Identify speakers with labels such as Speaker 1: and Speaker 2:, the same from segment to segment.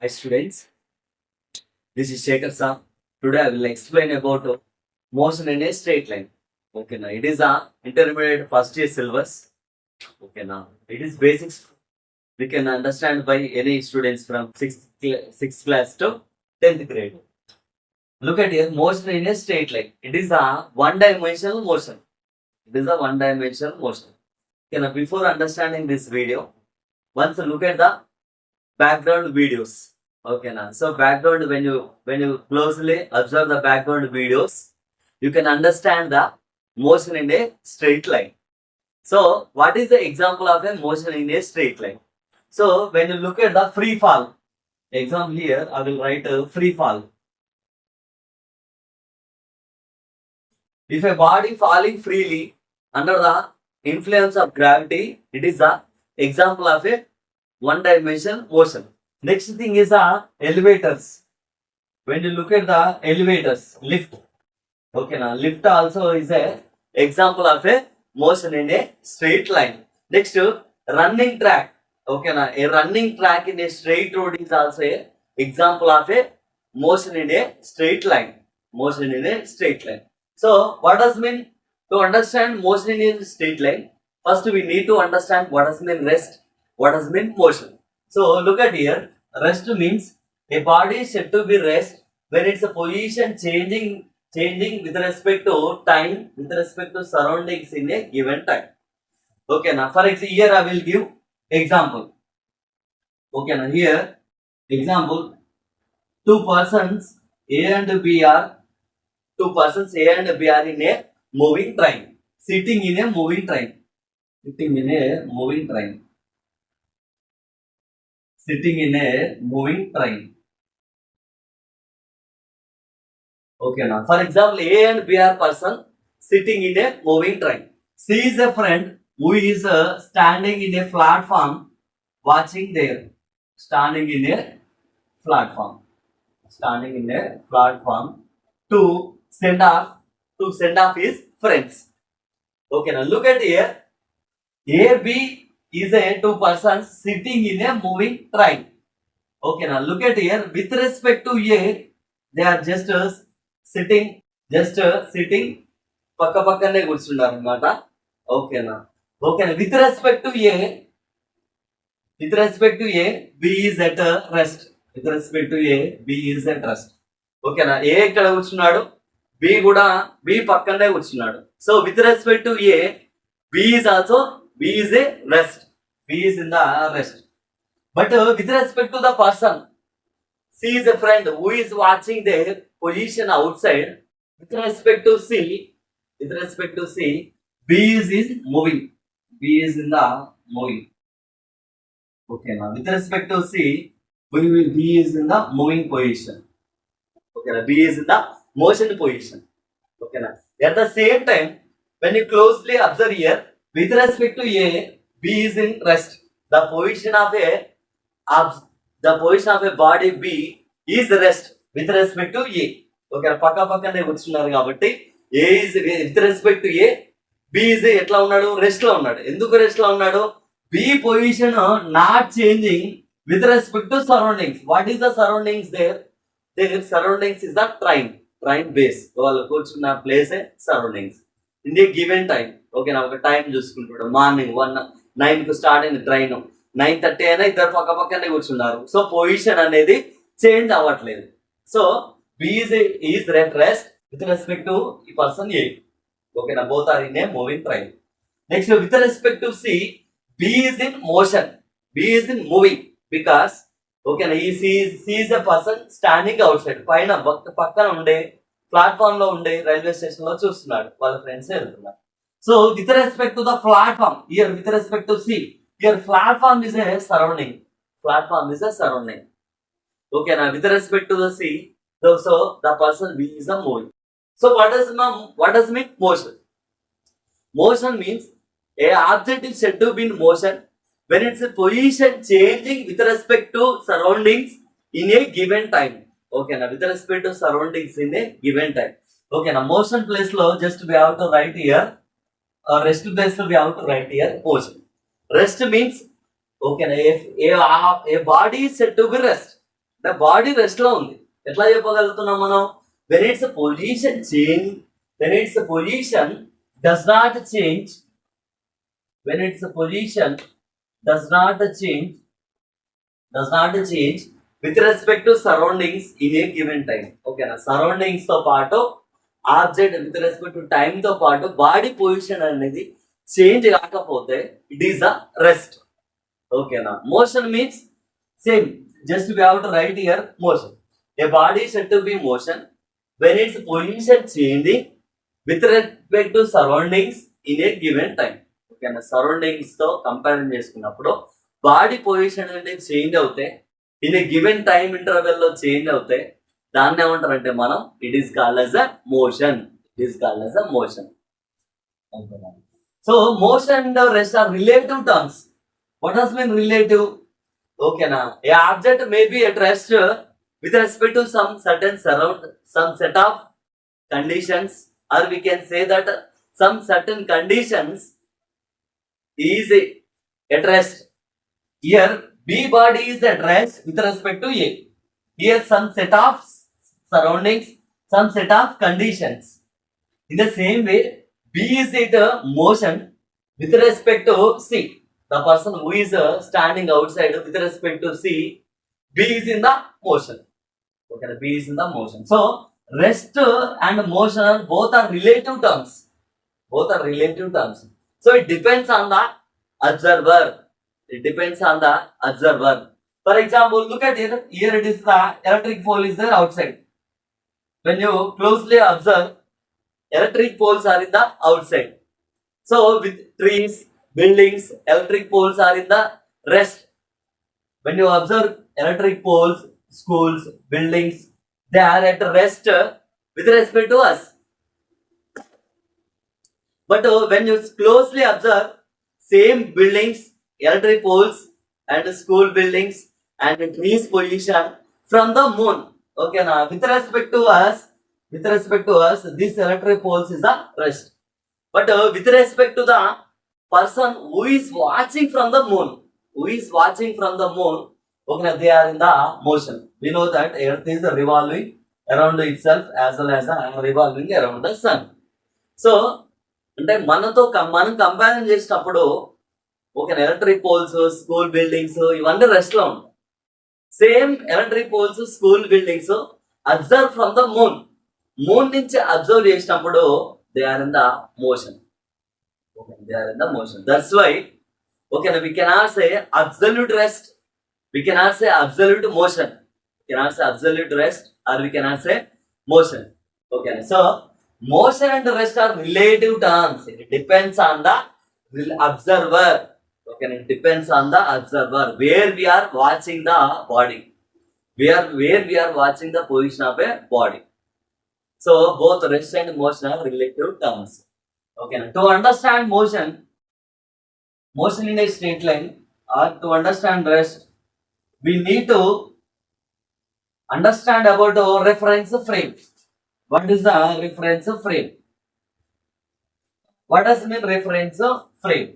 Speaker 1: Hi students, this is Shekhar Sir. Today I will explain about motion in a straight line. Okay, now it is a intermediate first year syllabus. Okay, now it is basics. We can understand by any students from 6th class to 10th grade. Look at here, motion in a straight line. It is a one-dimensional motion. It is a one-dimensional motion. Okay, now before understanding this video, once look at the background videos. Okay, now so background when you closely observe the background videos, you can understand the motion in a straight line. So what is the example of a motion in a straight line? So when you look at the free fall, example here I will write free fall. If a body falling freely under the influence of gravity, it is the example of a one dimensional motion. Next thing is the elevators. When you look at the elevators, lift. Okay, now lift also is a example of a motion in a straight line. Next, running track. Okay, now a running track in a straight road is also a example of a motion in a straight line. Motion in a straight line. So, what does mean to understand motion in a straight line? First, we need to understand what does mean rest, what does mean motion. So, look at here. Rest means a body is said to be rest when its position changing with respect to time, with respect to surroundings in a given time. Okay, now for example, here I will give example. Okay, now here example, two persons A and B are two persons A and B are in a moving train, sitting in a moving train, sitting in a moving train, sitting in a moving train. Okay, now for example, A and B are person sitting in a moving train. C is a friend who is standing in a platform watching there, standing in a platform, standing in a platform to send off his friends. Okay, now look at here. A, B is a two persons sitting in a moving train. Okay, now look at here. With respect to A, they are just sitting పక్క పక్కనే కూర్చున్నారు అనమాట. ఓకేనా ఓకేనా with respect to A, B is at rest. With respect to A, B is at rest. ఓకేనా ఏ ఇక్కడ కూర్చున్నాడు, B కూడా బి పక్కనే కూర్చున్నాడు. So with respect to A, B is also B is a rest, B is in the rest. But with respect to the person, C is a friend who is watching their position outside. With respect to C, B is moving. B is in the moving. Okay, now with respect to C, B is in the moving position. Okay, now B is in the motion position. Okay, now at the same time, when you closely observe here, with respect to A, B is in rest. The position of a body B is rest with respect to A. Okay, పక్క పక్కనే కూర్చున్నారు కాబట్టి A is with respect to A, B is ఎట్లా ఉన్నాడు, rest లో ఉన్నాడు. ఎందుకు rest లో ఉన్నాడు? B position not changing with respect to surroundings. What is the surroundings there? Their surroundings is the train base. వాళ్ళు కూర్చున్న place surroundings in a given time. Okay, నా ఒక టైం చూసుకుంటాడు. మార్నింగ్ 9 కు స్టార్ట్ అయిన ట్రైన్ 9:30 అయినా ఇద్దరు పక్క పక్కనే కూర్చున్నారు. సో పొజిషన్ అనేది చేంజ్ అవ్వట్లేదు. So B is at rest with respect to the person A. Okay, now both are in a moving train. Next, with respect to C, B is in motion. B is in moving because okay, now he sees a person standing outside. పైన పక్కన ఉండే platform లో ఉండే railway station లో చూస్తున్నాడు, వాళ్ళ friends వెళ్తున్నారు. So with respect to the platform, here with respect to C, here platform is a surrounding. Platform is a surrounding. Okay, now with respect to the C, so the person B is a moving. So what does mean motion? Motion means a object is said to be in motion when its position changing with respect to surroundings in a given time. Okay, now with respect to surroundings in a given time. Okay, now motion place lo just we have to write here, or rest place lo we have to write here motion. Rest means okay, if a body is said to be rest, అంటే body rest లో ఉంది. ఎట్లా చెప్పగలుగుతున్నాం మనం? when its position change when its position does not change when its position does not change with respect to surroundings in a given time. ఓకేనా, surroundings తో పాటు object with respect to time తో పాటు body position అనేది change కాకపోతే it is a rest. ఓకేనా, motion means same, just we have to write here motion. A body said to be motion when its position changing with respect to surroundings in a given time. ఓకేనా, surroundings తో comparison చేసుకున్నప్పుడు body position అనేది change అవుతే in a given time interval లో change అవుతే దాన్ని ఏమంటారంటే మనం it is called as a motion. It is called as a motion. So motion and rest are relative terms. What does mean relative? ఓకేనా, a object may be at rest with respect to some set of conditions, or we can say that some certain conditions is at rest. Here B body is at rest with respect to A. Here some set of surroundings, some set of conditions. In the same way, B is at motion with respect to C. The person who is standing outside with respect to C, B is in the motion. Okay, B is in the motion. So rest and motion both are relative terms. Both are relative terms. So it depends on the observer. It depends on the observer. For example, look at it. Here it is the electric pole is there outside. When you closely observe, electric poles are in the outside. So with trees, buildings, electric poles are in the rest. When you observe electric poles, schools, buildings, they are at rest with respect to us. But when you closely observe same buildings, electric poles and school buildings and trees position from the moon, okay, now with respect to us, this electric poles is a rest. But with respect to the person who is watching from the moon, okay, they are in the motion. We know that earth is revolving around itself as well as revolving around the sun. So అంటే మనం comparison చేసినప్పుడు ఒక electric poles, school buildings ఇవన్నీ rest లో ఉంటాయి. Same electric poles, school buildings observe from the moon నుంచి observe చేసినప్పుడు they are in the motion. They are in the motion. That's why ఓకేనా, we cannot say absolute rest, we cannot say absolute motion, we cannot say absolute rest, or we cannot say motion. Okay, so motion and rest are relative terms. It depends on the observer. Okay, it depends on the observer where we are watching the body, where we are watching the position of a body. So both rest and motion are relative terms. Okay, to understand motion in a straight line, or to understand rest, we need to understand about our reference frame. What is the reference frame? What does mean reference frame?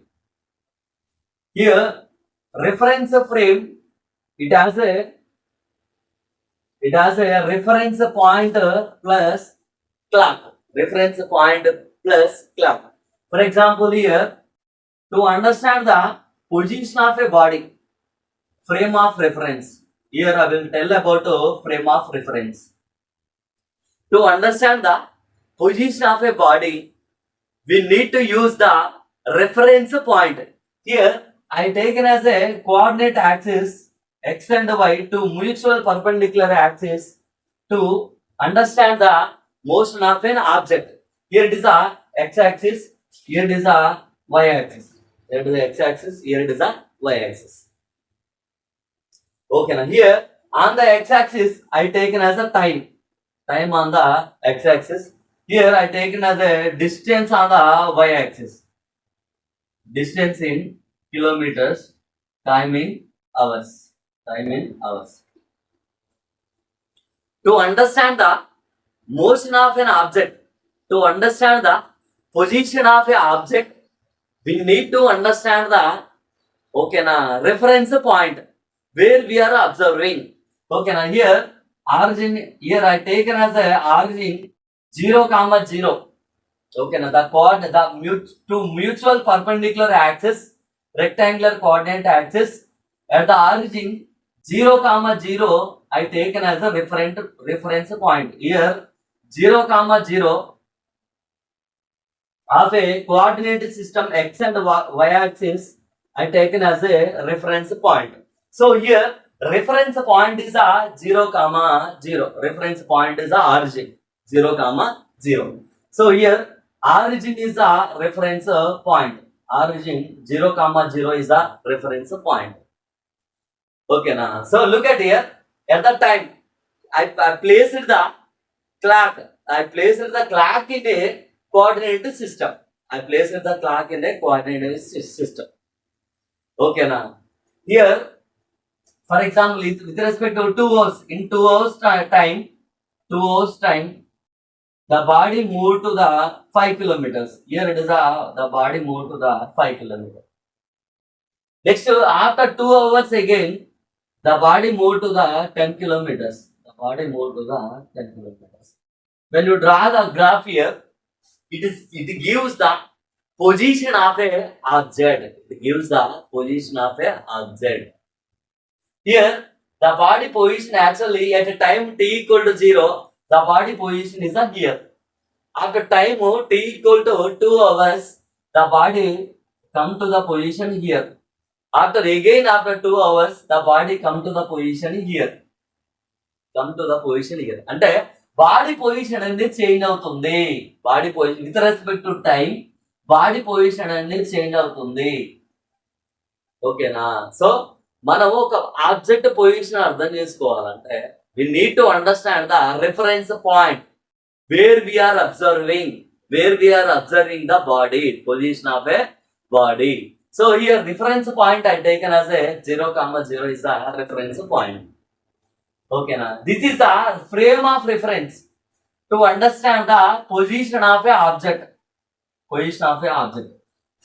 Speaker 1: Here, reference frame, it has a reference point plus clock. Reference point plus clock. For example, here, to understand the position of a body, frame of reference. Here I will tell about frame of reference. To understand the position of a body, we need to use the reference point. Here I taken as a coordinate axis x and y, two mutual perpendicular axis, to understand the motion of an object. Here it is a x-axis, here it is a y-axis. Here it is a x-axis, here it is a y-axis. Okay, now here on the x-axis I taken as a time on the x-axis. Here I taken as a distance on the y-axis. Distance in kilometers, time in hours. To understand the motion of an object, to understand the position of an object, we need to understand the reference point where we are observing. Okay, now here origin, here I taken as a origin 0, 0. Okay, now two mutual perpendicular axis, rectangular coordinate axis at the origin 0, 0. I taken as a reference point. Here 0, 0 of a coordinate system x and y axis I taken as a reference point. So here reference point is a 0, 0. Reference point is a origin 0, 0. So here origin is a reference point. Origin 0, 0 is a reference point. Okay, now so look at here. At the time I placed the clock. I placed the clock in a coordinate system. I placed the clock in a coordinate system. Okay, now here, for example, with respect to 2 hours, in 2 hours time, the body moved to the 5 kilometers. Here it is the body moved to the 5 kilometers. Next, after 2 hours again, the body moved to the 10 kilometers. The body moved to the 10 kilometers. When you draw the graph here, it gives the position of a object. It gives the position of a object. Here, the body position actually at a time t equal to 0, the body position is here. After time t equal to 2 hours, the body come to the position here. After 2 hours, the body come to the position here. అంటే body position అనేది change అవుతుంది. Body position with respect to time body position అనేది change అవుతుంది. ఓకేనా? So మనం ఒక object position అర్థం చేసుకోవాలంటే we need to understand the reference point where we are observing the body position of a body. So here reference point I taken as a 0, 0 is the reference point. Okay, now this is the frame of reference to understand the position of a object.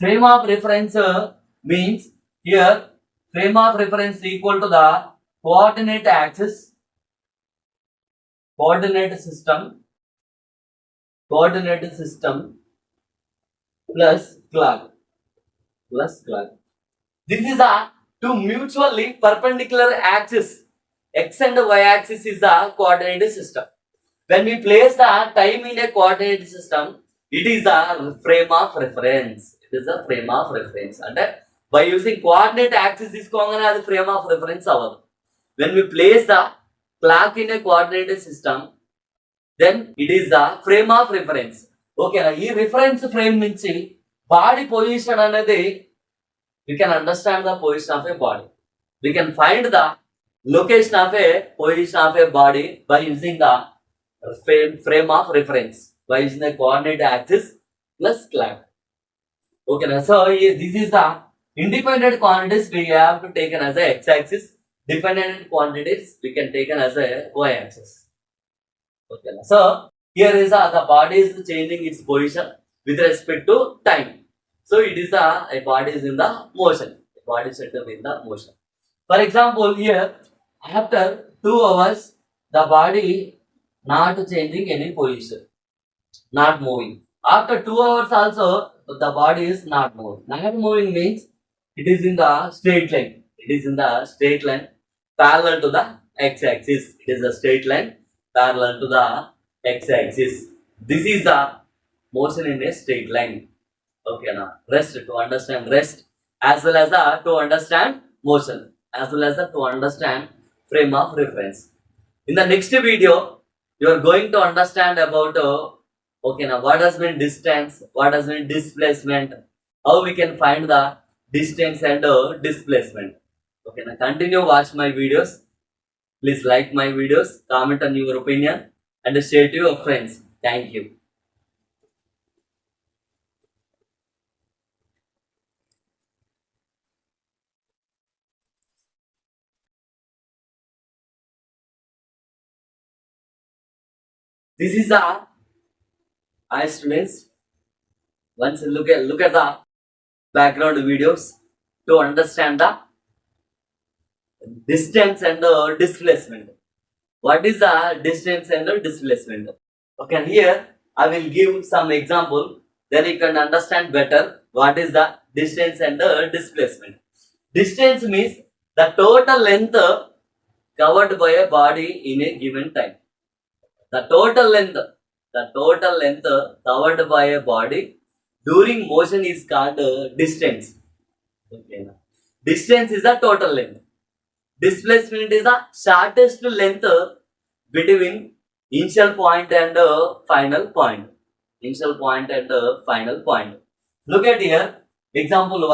Speaker 1: Frame of reference means here frame of reference equal to the coordinate axis, coordinate system plus clock. This is a two mutually perpendicular axis. X and Y axis is the coordinate system. When we place the time in a coordinate system, it is a frame of reference. And by using coordinate axis, this is frame of reference. When we place the clock in a coordinate system, then it is the frame of reference. Okay, now this reference frame means body position another, we can understand the position of a body. We can find the location of a position of a body by using the frame of reference, by using the coordinate axis plus clock. Okay, now so this is the independent quantities we have to taken as a x-axis. Dependent quantities we can taken as a y-axis. Okay, now so here is the body is changing its position with respect to time. So it is a body is in the motion. Body center in the motion. For example, here after 2 hours, the body not changing any position, not moving. After 2 hours also, the body is not moving. Not moving means it is in the straight line. Parallel to the x-axis. It is a straight line parallel to the x-axis. This is the motion in a straight line. Okay, now rest to understand rest as well as to understand motion as well as to understand frame of reference. In the next video, you are going to understand about okay, now what does mean distance, what does mean displacement, how we can find the distance and displacement. Okay, now continue watch my videos. Please like my videos, comment on your opinion and share to your friends. Thank you. This is the hi students. Once look at the background videos to understand the distance and displacement. What is the distance and the displacement? Okay, and here I will give some example, then you can understand better what is the distance and the displacement. Distance means the total length covered by a body in a given time. The total length covered by a body during motion is called distance. Okay, now distance is the total length. Displacement is the shortest length between initial point and final point. Initial point and final point. Look at here, example 1.